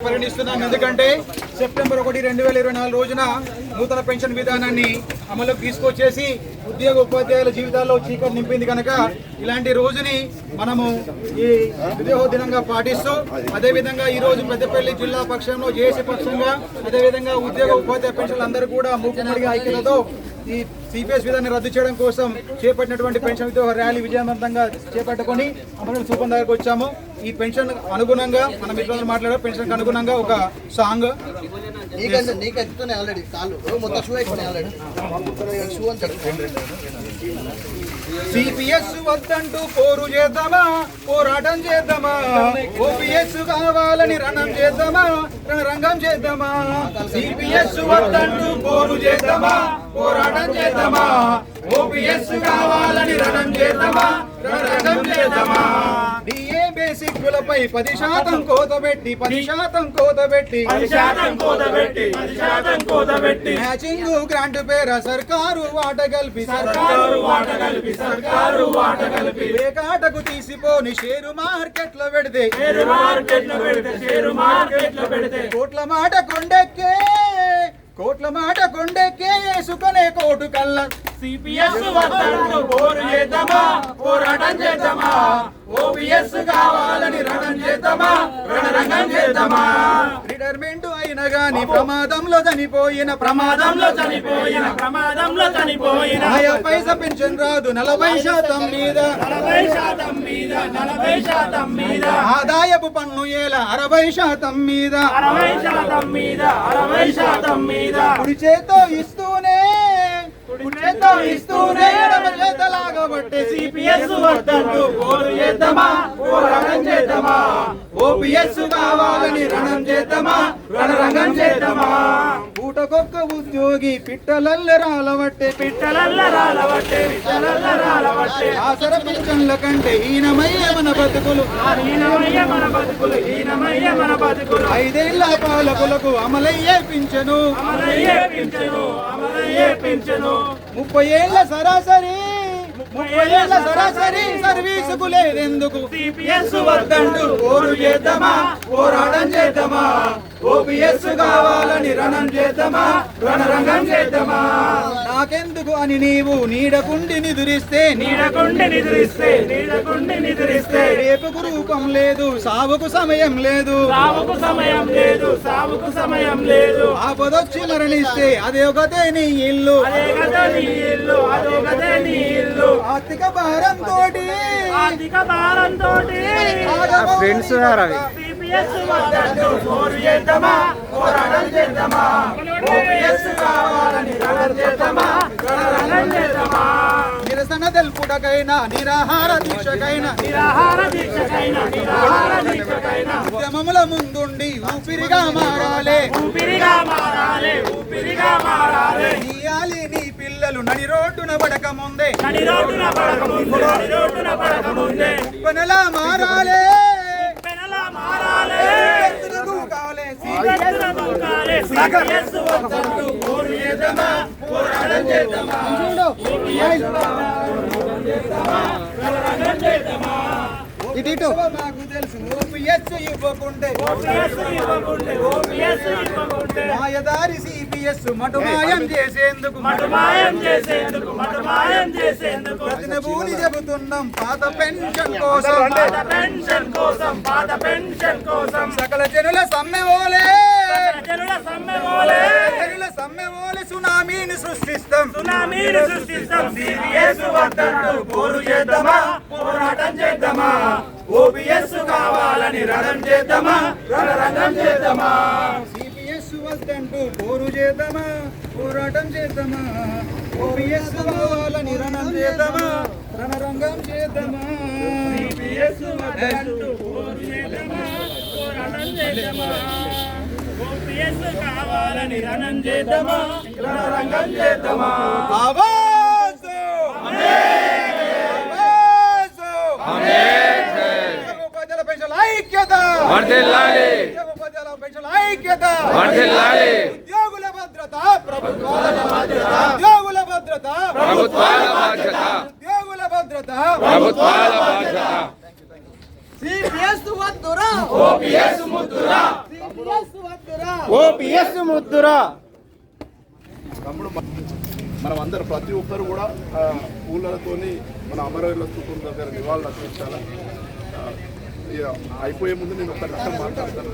పరిగణిస్తున్నాం. ఎందుకంటే సెప్టెంబర్ 1, 2024 రోజున నూతన పెన్షన్ విధానాన్ని అమలుకు తీసుకొచ్చేసి ఉద్యోగ ఉపాధ్యాయుల జీవితాల్లో చీకటి నింపింది కనుక ఇలాంటి రోజుని మనము ఈ ఉద్యోగ దినంగా పాటిస్తూ అదేవిధంగా ఈ రోజు పెద్దపల్లి జిల్లా పక్షంలో జేఏసీ పక్షంగా అదేవిధంగా ఉద్యోగ ఉపాధ్యాయ పెన్షన్లు అందరూ కూడా మూకుమ్మడిగా ఐక్యతతో ఈ సిపిఎస్ విధాన్ని రద్దు చేయడం కోసం చేపట్టినటువంటి పెన్షన్ ఉద్యోగ ర్యాలీ విజయవంతంగా చేపట్టుకొని అమలు సూపం దగ్గరకు వచ్చాము. ఈ పెన్షన్ అనుగుణంగా మన మిత్రులు మాట్లాడారు. పెన్షన్ అనుగుణంగా ఒక సాంగ్ సిపిఎస్ వద్దంటూ పోరు చేద్దామా, పోరాటం చేద్దామా, ఓపీఎస్ కావాలని రణం చేద్దామా, రణరంగం చేద్దామా. సిపిఎస్ వద్దంటూ పోరు చేద్దామా, పోరాటం చేద్దామా, ఓపీఎస్ కావాలని రణం చేద్దామా, రణరంగం చేద్దామా. డిఏ బేసిక్లపై 10% కోత పెట్టి 10% కోత పెట్టి 10% కోత పెట్టి మ్యాచింగ్ గ్రాంట్ పేర సర్కారు వాట కల్పి వేకాటకు తీసిపోని షేరు మార్కెట్ లో పెడితే కోట్ల మాట కొండెక్కే వేసుకునే కోటు కళ్ళ సిపిఎస్ వద్దంటూ పోరు చేద్దామా, పోరాటం చేద్దామా, ఓపీఎస్ కావాలని రణం చేద్దామా, రణరంగం చేద్దామా. రిటైర్మెంట్ అయినా గాని ప్రమాదంలో చనిపోయిన 50 పైసా పెన్షన్ రాదు 40% మీద ఆదాయపు పన్ను ఏల 60% మీద కుడి చేతో ఇస్తూనే ఎడమచేతలాగబట్టే సిపిఎస్ వద్దంటూ పోరు చేద్దామా, పోరాటం చేద్దామా, ఓపీఎస్ కావాలని రణం చేద్దామా, రణరంగం చేద్దామా. పూటకొక్క ఉద్యోగి పిట్టలల్ల రాలబట్టే ఆసర పెన్షన్ల కంటే హీనమయ్య మన బతుకులు 5 ఏళ్ల పాలకులకు అమలయ్యే పింఛను 30 ఏళ్ల సరాసరి సర్వీసుకు లేదెందుకు. సిపిఎస్ వద్దంటూ పోరు చేద్దామా, పోరాటం చేద్దామా, ఓపీఎస్ కావాలని రణం చేద్దామా, రణరంగం చేద్దామా. నాకెందుకు అని నీవు నీడకుండి నిదురిస్తే రేపుకు రూపం లేదు, సావుకు సమయం లేదు, ఆపదొచ్చి మరణిస్తే అదే ఒకటే నీ ఇల్లు. ఆర్థిక భారంతో ఫ్రెండ్స్ సిపిఎస్ వద్దంటూ పోరు చేద్దామా, పోరాటం చేద్దామా, ఓపీఎస్ కావాలని రణం చేద్దామా, రణరంగం చేద్దామా. నిరసన తెలుపుటకైనా నిరాహార దీక్షకైనా ఉద్యమముల ముందుండి ఊపిరిగా మారాలే ఇయాలి నీ పిల్లలు నడి రోడ్డున పడక ముందే పనలా మారాలే ఇటు మాకు తెలుసు ఓపీఎస్ ఇవ్వకుంటే మాయదారి సిపిఎస్ మటుమాయం చేసేందుకు ప్రతినబూని చెబుతున్నాం పాత పెన్షన్ కోసం సకల జనుల సమ్మెవోలే సునామీని సృష్టిస్తాం. సిపిఎస్ వద్దంటూ పోరు చేద్దామా, పోరాటం చేద్దామా, ఓపీఎస్ కావాలని రణం చేద్దామా, రణరంగం చేద్దామా. సిపిఎస్ వద్దంటూ పోరు చేద్దామా, పోరాటం చేద్దామా, ఓపీఎస్ కావాలని రణం చేద్దామా, రణరంగం చేద్దామా. సిపిఎస్ వద్దంటూ పోరు చేద్దామా, పోరాటం చేద్దామా, ఓపీఎస్ కావాలని రణం చేద్దామా, రణరంగం చేద్దామా. ఉద్యోగుల భద్రత ప్రభుత్వాల బాధ్యత. సిపిఎస్ వద్దురా, ఓపీఎస్ ముద్దురా, ఓపీఎస్ ముద్దురా. తమ్ముడు మనం అందరు ప్రతి ఒక్కరు కూడా పూలతోని మన అమరవీరుల స్థూపం దగ్గర నివాళులు అర్పించాలి. అయిపోయే ముందు నేను ఒక నిమిషం మాట్లాడతాను.